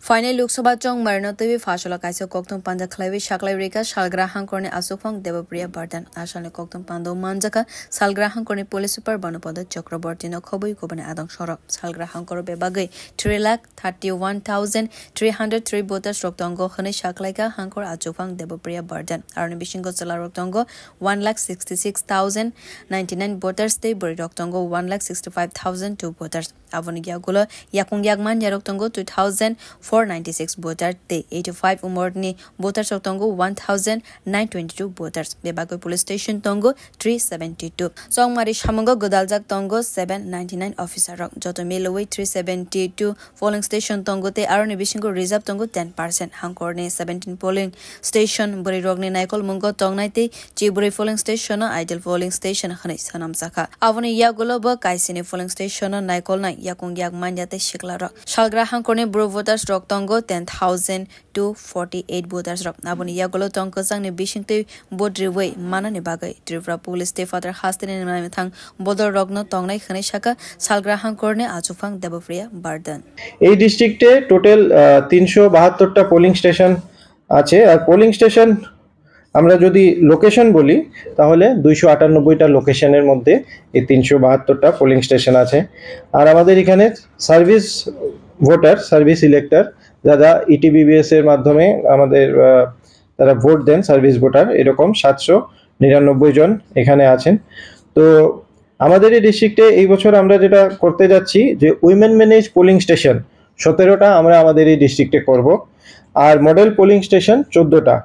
Final Loksabha Chong Marino TV Fashola Kaisa Koktum Panda Klavi Shaklai Rika Shalgrahan Korne Asufang Devapriya Bardan Ashale Koktum Pando Manjaka Salgrahan Korne Police Super Banopada Chakrabortino Kobui Koban Adang Shorop Salgrahan Koro Bebagai 3,31,303 voters Roktongo Hane Shaklaika Hankor Achufang Devapriya Bardan Arnibishingo Sala Roktongo 1,66,099 voters They Buri Roktongo 1,65,002 voters Avonigia Gula Yakungyagman Yaroktongo 2,496 voters They 85 Umordni voters Roktongo 1,922 voters Bebago Police Station Tongo 372 Songmari Shamongo Godaljak Tongo 799 officer Rok Joto Miloway 372 polling station Tongo Te Arnibishingo Reserve Tongo 10% Hankorne 17 polling station Buri Rogni Naikol Mungo Tongnaite Chiburi polling station Ideal polling station Hane Sanam Saka Avoni Yagoloba Kaisini polling station Naikol Nai Yakungyak Manyate Shikla Shalgrahan Korne Bro voters Roktongo 10,248 voters Rok Avoni Yagolo Tongo Sang Bishingte Bodriway Manani Bagai Trivra Police State Father Hastin in Mamithang Bodor Rogno Tongnai Hane Shaka Shalgrahan Korne Achufang Debapriya Bardan এই ডিস্ট্রিক্টে total 372টা polling station আছে আর polling station আমরা যদি location বলি তাহলে 298টা লোকেশনের মধ্যে এই 372টা polling station আছে আর আমাদের এখানে সার্ভিস ভোটার সার্ভিস ইলেক্টর যারা ইটিবিবিএস এর মাধ্যমে আমাদের তারা ভোট দেন সার্ভিস ভোটার এরকম 799 জন এখানে আছেন তো আমাদের এই ডিস্ট্রিক্টে এই বছর আমরা যেটা করতে যাচ্ছি যে উইমেন ম্যানেজ পোলিং স্টেশন 17টা আমরা আমাদের এই ডিস্ট্রিক্টে করব আর মডেল পোলিং স্টেশন 14টা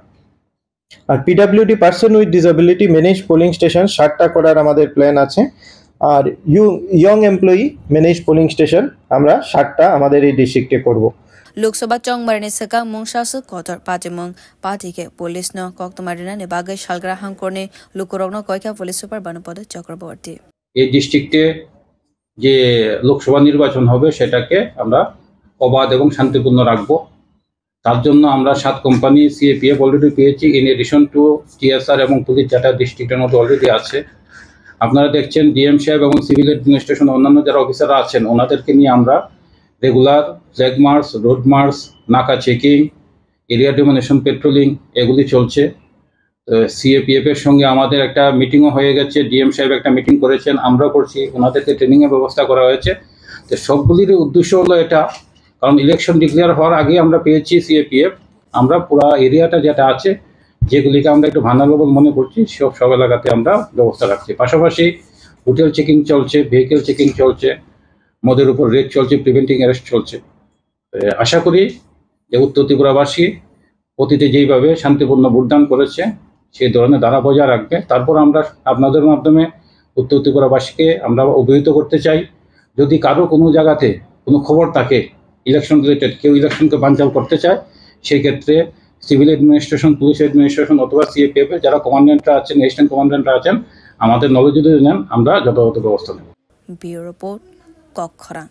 আর PWD person with disability manage polling station 60টা করার আমাদের প্ল্যান আছে আর young employee manage polling station আমরা 60টা আমাদের এই ডিস্ট্রিক্টে করব Loksabha Chong Marine Saka Mungshas Kotor Patimung Patike Police No Koktomarina Nebagai Shalgrahan Korne Lukurogno Koika Police Super Banopada Chakraborty এই ডিস্ট্রিক্টে যে লোকসভা নির্বাচন হবে সেটাকে আমরা অবাধ এবং শান্তিপূর্ণ রাখব তার জন্য আমরা 7 কোম্পানি সিএপিএফ অলরেডি পেয়েছি ইন এডিশন টু টিএসআর এবং পুলিশ যেটা ডিস্ট্রিক্টের মধ্যে অলরেডি আছে আপনারা দেখছেন ডিএম সাহেব এবং সিভিল অ্যাডমিনিস্ট্রেশন অন্যান্য যারা অফিসাররা আছেন ওনাদেরকে নিয়ে আমরা regular flag March road March নাকা চেকিং এরিয়া ডোমিনেশন পেট্রোলিং এগুলি চলছে সিএপিএফ এর সঙ্গে আমাদের একটা মিটিংও হয়ে গেছে ডিএম সাহেব একটা মিটিং করেছেন আমরা করছি ওনাদেরকে ট্রেনিং এর ব্যবস্থা করা হয়েছে তো সবগুলির উদ্দেশ্য হলো এটা কারণ ইলেকশন ডিক্লেয়ার হওয়ার আগে আমরা পেয়েছি সিএপিএফ আমরা পুরো এরিয়াটা যেটা আছে যেগুলিকে আমরা একটু ভালনারেবল মনে করছি সব এলাকাতে আমরা ব্যবস্থা রাখছি পাশাপাশি হোটেল চেকিং চলছে ভেহিকেল চেকিং চলছে মদের উপর রেড চলছে প্রিভেন্টিং অ্যারেস্ট চলছে আশা করি যে উত্তর ত্রিপুরাবাসী অতীতে যেইভাবে শান্তিপূর্ণ ভোটদান করেছে সেই ধরনের ধারা বজায় রাখবে তারপর আমরা আপনাদের মাধ্যমে উত্তর ত্রিপুরাবাসীকে আমরা অবহিত করতে চাই যদি কারো কোনো জায়গাতে কোনো খবর থাকে ইলেকশন রিলেটেড কেউ ইলেকশনকে বানচাল করতে চায় সেই ক্ষেত্রে সিভিল অ্যাডমিনিস্ট্রেশন পুলিশ অ্যাডমিনিস্ট্রেশন অথবা সিএপিএফ এর যারা কমান্ডেন্টরা আছেন ন্যাশনাল কমান্ডেন্টরা আছেন আমাদের নলেজ যদি নেন আমরা যথাযথ ব্যবস্থা নেব ব্যুরো রিপোর্ট কক্ষরা।